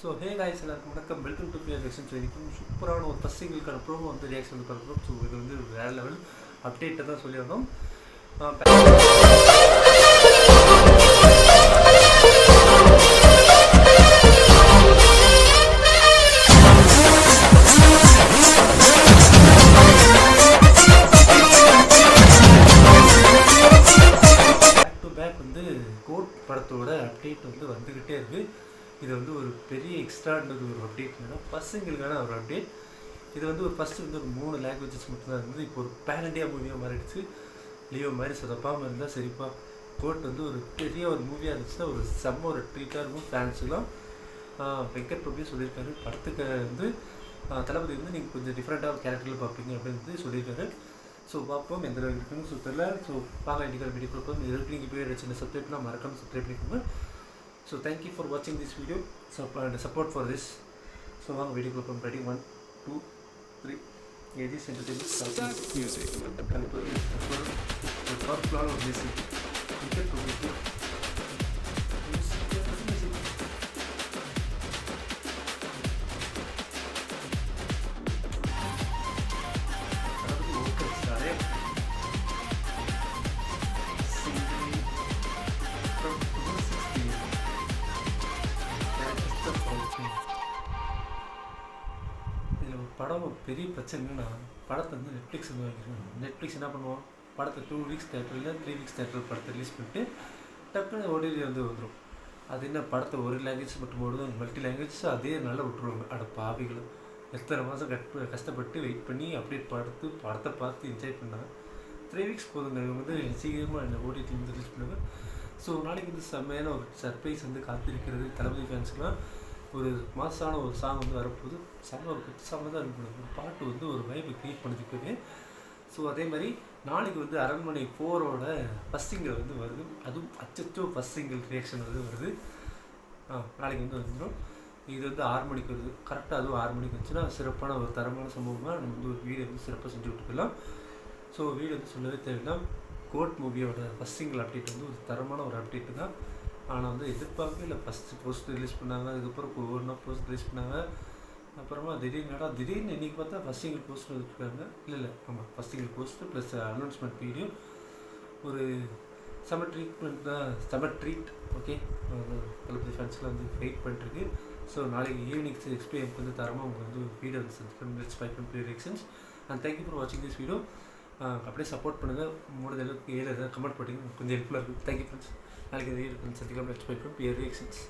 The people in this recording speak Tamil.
ஸோ ஹே காய்ஸ் எல்லாருக்கும் வணக்கம், வெல்கம் டு பிளேயர் ரியாக்ஷன். இன்னைக்கு சூப்பரான ஒரு ஃபஸ்ட் சிங்கிளுக்கான ப்ரோமோ வந்து ரியாக்ஷன் பண்ணுறோம். ஸோ இது வந்து வேறு லெவல் அப்டேட்டை தான் சொல்லியிருந்தோம். பேக் டு பேக் வந்து கோட் படத்தோட அப்டேட் வந்து வந்துக்கிட்டே இருக்குது. இது வந்து ஒரு பெரிய எக்ஸ்ட்ரானது ஒரு அப்டேட் இல்லைன்னா பசங்களுக்கான ஒரு அப்டேட். இது வந்து ஒரு ஃபஸ்ட்டு வந்து ஒரு 3 லாங்குவேஜஸ் மட்டும்தான் இருந்தது. இப்போ ஒரு பேன் இண்டியா மூவியாக மாறிடுச்சு. லியோ மாதிரி சொதப்பாமல் இருந்தால் சரிப்பா. கோட் வந்து ஒரு பெரிய ஒரு மூவியாக இருந்துச்சுன்னா ஒரு செம்ம ஒரு ட்ரீட்டாக இருக்கும் ஃபேன்ஸுலாம். வெங்கட் பிரபுவே சொல்லியிருக்காரு, படத்துக்கு வந்து தளபதி வந்து நீங்கள் கொஞ்சம் டிஃப்ரெண்ட்டாக ஒரு கேரக்டரில் பார்ப்பீங்க அப்படின்னு சொல்லியிருக்காரு. ஸோ பார்ப்போம் எந்த அளவுக்கு இருக்குன்னு. ஸோ தெரியல. ஸோ பார்க்க வேண்டிய வீடியோ கொடுப்போம். இதற்கு நீங்கள் போய் சின்ன சப்ஸ்கிரைப்னா மறக்காமல் சப்ஸ்கிரைப் பண்ணிக்கோங்க. So thank you for watching this video and support for this. So long video group ready 1 2 3 this entertainment start music the first floor of this music to video இதில் ஒரு படம் பெரிய பிரச்சனைன்னா படத்தை வந்து நெட்ஃப்ளிக்ஸ் வந்து வாங்கிடுவோம். நெட்ஃப்ளிக்ஸ் என்ன பண்ணுவோம், படத்தை 2 வீக்ஸ் தேட்டரில் 3 வீக்ஸ் தேட்டரில் படத்தை ரிலீஸ் பண்ணிட்டு டக்குன்னு ஓடிடி வந்து வந்துடும். அது என்ன படத்தை ஒரு லாங்குவேஜ் மட்டும் ஓடுவோம், மல்டி லாங்குவேஜ் அதே நல்லா விட்டுருவாங்க. அட பாவிகளும் எத்தனை மாதம் கஷ்டப்பட்டு வெயிட் பண்ணி அப்படியே படத்தை பார்த்து என்ஜாய் பண்ணால் 3 வீக்ஸ் போதுங்க. வந்து சீக்கிரமாக என்ன ஓடிடி வந்து ரிலீஸ் பண்ணுவாங்க. ஸோ நாளைக்கு வந்து செம்மையான ஒரு சர்ப்ரைஸ் வந்து காத்திருக்கிறது தளபதி ஃபேன்ஸுக்குலாம். ஒரு மாசான ஒரு சாங் வந்து வரப்போகுது. செம்ம ஒரு குத்து சாங் தான் இருக்கணும். ஒரு பாட்டு வந்து ஒரு வைபை க்ரியேட் பண்ணிருக்குது. ஸோ அதே மாதிரி நாளைக்கு வந்து அரண்மனை 4ஓட ஃபஸ்ட் சிங்கிள் வந்து வருது. அதுவும் அச்சோ ஃபஸ்ட் சிங்கிள் ரியாக்ஷன் வந்து வருது. நாளைக்கு வந்து வந்துடும். இது வந்து 6 மணிக்கு வருது. கரெக்டாக அதுவும் 6 மணிக்கு வந்துச்சுன்னா சிறப்பான ஒரு தரமான சம்பவமாக நம்ம வந்து ஒரு வீடியோ வந்து சிறப்பாக செஞ்சு விட்டுக்கலாம். ஸோ வீடியோ வந்து சொல்லவே தேவைன்னா கோட் மூவியோட ஃபஸ்ட் சிங்கிள் அப்டேட் வந்து ஒரு தரமான ஒரு அப்டேட்டு தான். ஆனால் வந்து எதிர்பார்க்கவே இல்லை. ஃபஸ்ட்டு போஸ்ட் ரிலீஸ் பண்ணாங்க, அதுக்கப்புறம் ஒவ்வொன்றா போஸ்ட் ரிலீஸ் பண்ணாங்க. அப்புறமா திடீர்னு இன்றைக்கி பார்த்தா ஃபஸ்ட் சிங்கிள் போஸ்ட் வச்சுருக்காங்க. இல்லை ஆமாம், first single post plus announcement video. ஒரு செம ட்ரீட்மெண்ட் தான், செம ட்ரீட். ஓகே, தளபதி ஃபேன்ஸ்லாம் வந்து வெயிட் பண்ணிட்டுருக்கு. ஸோ நாளைக்கு ஈவினிங் 6 PM வந்து தரமாக உங்களுக்கு வந்து வீடியோ வந்து சப்ஸ்கிரைப் பண்ணி ரியாக்ஷன்ஸ் அண்ட் தேங்க்யூ ஃபார் வாட்சிங் திஸ் வீடியோ. அப்படியே சப்போர்ட் பண்ணுங்கள். முடிஞ்ச அளவுக்கு ஏதாவது கமெண்ட் பண்ணிங்க, கொஞ்சம் ஹெல்ப்ஃபுல்லாக இருக்குது. Thank you friends. நாளைக்கு வீடியோ சந்திக்கலாம். Next bye from Bear reactions.